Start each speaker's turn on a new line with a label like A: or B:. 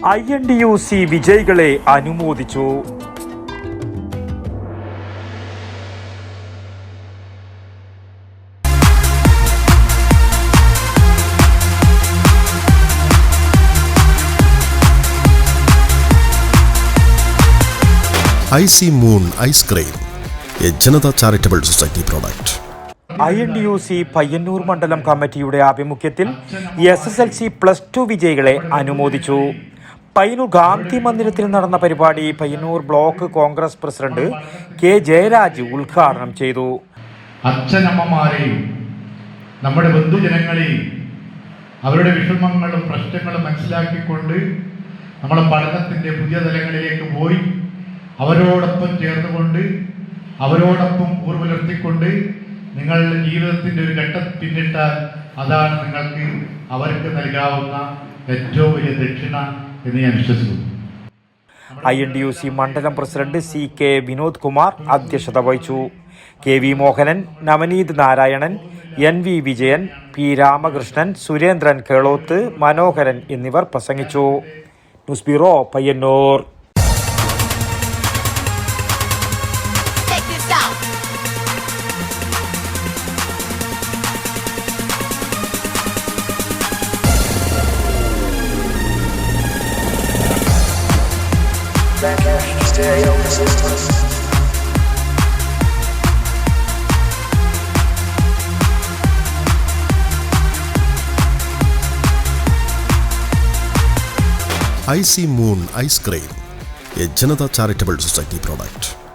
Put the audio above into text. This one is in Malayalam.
A: INDUC വിജയികളെ അനുമോദിച്ചു.
B: IC Moon Ice Cream, a Janata Charitable Society product.
A: INDUC Payyanur മണ്ഡലം കമ്മിറ്റിയുടെ ആഭിമുഖ്യത്തിൽ SSLC +2 വിജയികളെ അനുമോദിച്ചു. പയ്യന്നൂർ ഗാന്ധി മന്ദിരത്തിൽ നടന്ന പരിപാടി Payyanur block Congress president K. Jayaraj ഉദ്ഘാടനം ചെയ്തു.
C: അച്ഛനമ്മമാരെയും നമ്മുടെ ബന്ധുജനങ്ങളെയും അവരുടെ വിഷമങ്ങളും പ്രശ്നങ്ങളും മനസ്സിലാക്കിക്കൊണ്ട് നമ്മളെ പഠനത്തിൻ്റെ പുതിയ തലങ്ങളിലേക്ക് പോയി അവരോടൊപ്പം ചേർന്നുകൊണ്ട് അവരോടൊപ്പം പുലർത്തിക്കൊണ്ട് നിങ്ങളുടെ ജീവിതത്തിൻ്റെ ഒരു ഘട്ടം പിന്നിട്ടാൽ അതാണ് നിങ്ങൾക്ക് അവർക്ക് നൽകാവുന്ന ഏറ്റവും വലിയ ദക്ഷിണ എന്ന് ഞാൻ വിശ്വസിക്കുന്നു.
A: INDUC മണ്ഡലം പ്രസിഡന്റ് CK വിനോദ് കുമാർ അധ്യക്ഷത വഹിച്ചു. KV Mohanan, Navneet Narayanan, NV Vijayan, P. Ramakrishnan, Surendran Keloth, മനോഹരൻ എന്നിവർ പ്രസംഗിച്ചു. News bureau Payyanur.
D: Stereo Systems.
B: IC Moon Ice Cream, a Janata Charitable Society product.